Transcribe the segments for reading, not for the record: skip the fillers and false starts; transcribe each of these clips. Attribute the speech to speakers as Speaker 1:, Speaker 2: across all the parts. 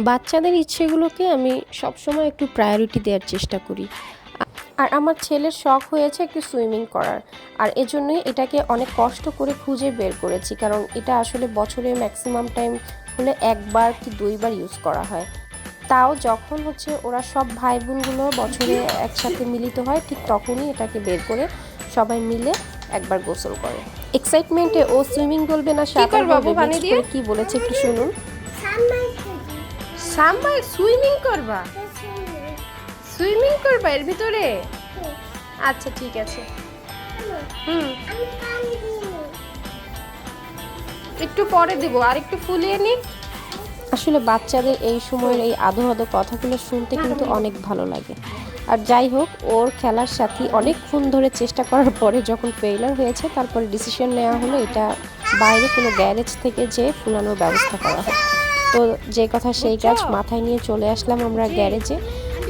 Speaker 1: বাচ্চাদের ইচ্ছেগুলোকে আমি সবসময় একটু প্রায়োরিটি দেওয়ার চেষ্টা করি। আর আমার ছেলের শখ হয়েছে একটু সুইমিং করার, আর এজন্যই এটাকে অনেক কষ্ট করে খুঁজে বের করেছি, কারণ এটা আসলে বছরে ম্যাক্সিমাম টাইম হলে একবার কি দুইবার ইউজ করা হয়। তাও যখন হচ্ছে ওরা সব ভাই বোনগুলো বছরে একসাথে মিলিত হয়, ঠিক তখনই এটাকে বের করে সবাই মিলে একবার গোসল করে। এক্সাইটমেন্টে ও সুইমিং বলবে না সাঁতার বলবে, মিক্স করে কি বলেছে একটু শুনুন।
Speaker 2: সাম্বাই সুইমিং করবা? সুইমিং করবা এর ভিতরে? আচ্ছা ঠিক আছে। একটু পরে দিব, আর একটু ফুলিয়ে নি।
Speaker 1: আসলে বাচ্চাদের এই সময়ের এই আদো আদো কথাগুলো শুনতে কিন্তু অনেক ভালো লাগে। আর যাই হোক, ওর খেলার সাথে অনেকক্ষণ ধরে চেষ্টা করার পরে যখন ফেইলার হয়েছে, তারপরে ডিসিশন নেওয়া হলো এটা বাইরে কোনো গ্যারেজ থেকে যে ফুলানোর ব্যবস্থা করা হয়। তো যে কথা সেই কাজ, মাথায় নিয়ে চলে আসলাম আমরা গ্যারেজে।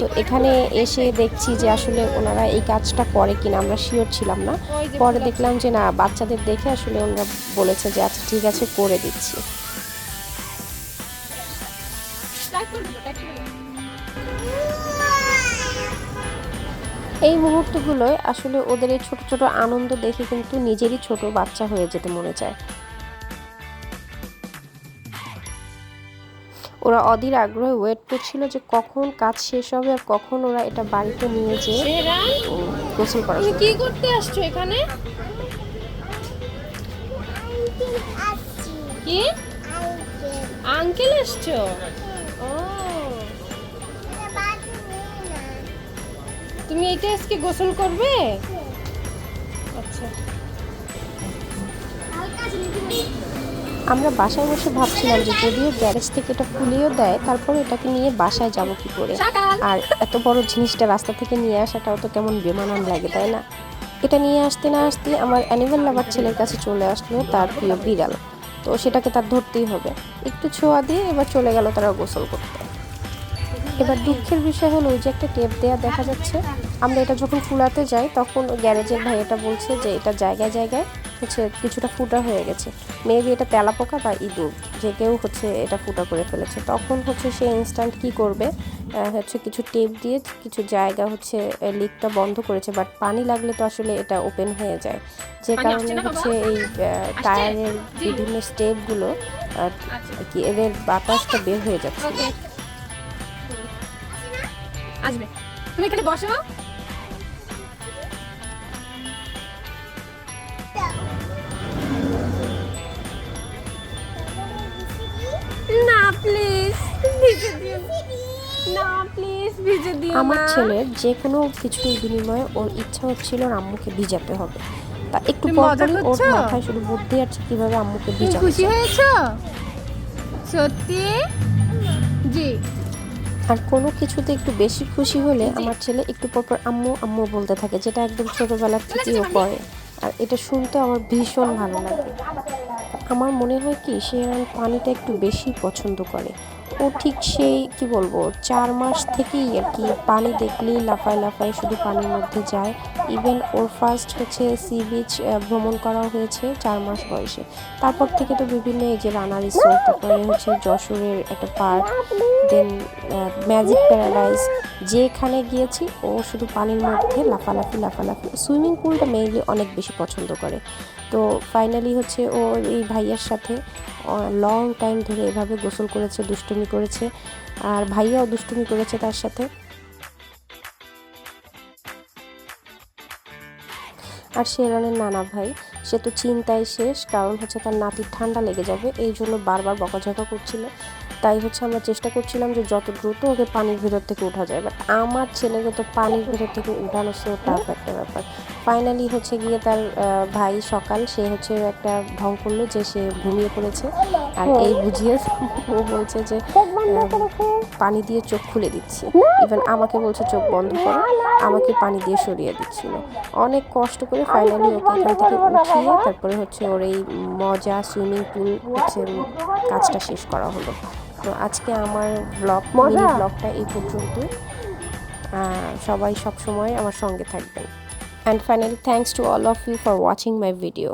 Speaker 1: তো এখানে এসে দেখছি যে আসলে ওনারা এই কাজটা করে কিনা আমরা শিওর ছিলাম না। পরে দেখলাম যে না, বাচ্চাদের দেখে আসলে ওনারা বলেছে যে আচ্ছা ঠিক আছে, করে দিচ্ছি। এই মুহূর্তগুলোয় আসলে ওদের এই ছোট ছোট আনন্দ দেখে কিন্তু নিজেরই ছোট বাচ্চা হয়ে যেতে মনে চায়। ওরা অধীর আগ্রহে ওয়েট করছিল যে কখন কাজ শেষ হবে আর কখন ওরা এটা বাড়িতে নিয়ে যেয়ে গোসল করা।
Speaker 2: তুমি কি করতে আসছো এখানে? কি আঙ্কেল আসছো? ও, তুমি এটা আজকে গোসল করবে? আচ্ছা।
Speaker 1: আমরা বাসায় বসে ভাবছিলাম যে যদিও গ্যারেজ থেকে এটা ফুলিয়েও দেয়, তারপর এটাকে নিয়ে বাসায় যাব কি করে, আর এত বড় জিনিসটা রাস্তা থেকে নিয়ে আসাটাও তো কেমন বেমানান লাগে, তাই না? এটা নিয়ে আসতে না আসতে আমার অ্যানিমেল লাভার ছেলের কাছে চলে আসলো তার প্রিয় বিড়াল। তো সেটাকে তার ধরতেই হবে। একটু ছোঁয়া দিয়ে এবার চলে গেল তারা গোসল করতে। এবার দুঃখের বিষয় হলো ওই যে একটা টেপ দেয়া দেখা যাচ্ছে, আমরা এটা যখন ফুলাতে যাই তখন গ্যারেজের ভাই এটা বলছে যে এটা জায়গায় জায়গায় হচ্ছে কিছুটা ফুটা হয়ে গেছে, মেবি এটা তেলাপোকা বা ইঁদুর যে কেউ হচ্ছে এটা ফুটা করে ফেলেছে। তখন হচ্ছে সে ইনস্ট্যান্ট কি করবে, হচ্ছে কিছু টেপ দিয়ে কিছু জায়গা হচ্ছে লিকটা বন্ধ করেছে, বাট পানি লাগলে তো আসলে এটা ওপেন হয়ে যায়, যে কারণে হচ্ছে এই টায়ারের বিভিন্ন স্টেপগুলো কি এদের বাতাসটা বের হয়ে যাচ্ছে।
Speaker 2: আসবে, তুমি এখানে বসো। না প্লিজ ভিজে দিও না, প্লিজ ভিজে দিও না।
Speaker 1: আমার ছেলের যে কোনো কিছুর বিনিময়ে ওর ইচ্ছা হচ্ছিল আম্মুকে ভিজাতে হবে। তা একটু পরপরই ওর মাথায় শুধু বুদ্ধি আছে কিভাবে আম্মুকে ভিজাতে।
Speaker 2: খুশি হয়েছো সত্যি? জি।
Speaker 1: আর কোনো কিছুতে একটু বেশি খুশি হলে আমার ছেলে একটু পরপর আম্মু আম্মু বলতে থাকে, যেটা একদম ছোটোবেলার থেকেই ও করে। আর এটা শুনতে আমার ভীষণ ভালো লাগে। আমার মনে হয় কি সে পানিটা একটু বেশি পছন্দ করে। ও ঠিক সেই কি বলবো 4 মাস থেকেই আর কি পানি দেখলেই লাফায় লাফায় শুধু পানির মধ্যে যায়। ইভেন ওর ফার্স্ট হচ্ছে সি বিচ ভ্রমণ করা হয়েছে 4 মাস বয়সে। তারপর থেকে তো বিভিন্ন এই যে রানা রিসোর্ট, তারপরে হচ্ছে যশোরের একটা পার্ক, দেন ম্যাজিক প্যারাডাইস, যেখানে গিয়েছি ও শুধু পানির মধ্যে লাফালাফি লাফালাফি। সুইমিং পুলটা মেইনলি অনেক বেশি পছন্দ করে। তো ফাইনালি হচ্ছে ও এই ভাইয়ার সাথে লং টাইম ধরে এভাবে গোসল করেছে, দুষ্টুমি করেছে, আর ভাইয়াও দুষ্টুমি করেছে তার সাথে। আর শেরানের নানা ভাই, সে তো চিন্তায় শেষ, কারণ হচ্ছে তার নাতির ঠান্ডা লেগে যাবে, এই জন্য বারবার বকাঝকা করছিল। তাই হচ্ছে আমরা চেষ্টা করছিলাম যে যত দ্রুত ওকে পানির ভেতর থেকে ওঠা যায়, বাট আমার ছেলেকে তো পানির ভেতর থেকে উঠানো সো টাফ একটা ব্যাপার। ফাইনালি হচ্ছে গিয়ে তার ভাই সকাল সে হচ্ছে একটা ঢং করলো যে সে ঘুমিয়ে পড়েছে, আর এই বুঝিয়ে ও বলছে যে পানি দিয়ে চোখ খুলে দিচ্ছি। ইভেন আমাকে বলছে চোখ বন্ধ করো, আমাকে পানি দিয়ে সরিয়ে দিচ্ছিল। অনেক কষ্ট করে ফাইনালি ওকে এখান থেকে উঠিয়ে তারপরে হচ্ছে ওর এই মজা সুইমিং পুল হচ্ছে কাজটা শেষ করা হলো। তো আজকে আমার মিনি ব্লগটা এই পর্যন্ত। সবাই সব সময় আমার সঙ্গে থাকবেন। And finally, thanks to all of you for watching my video.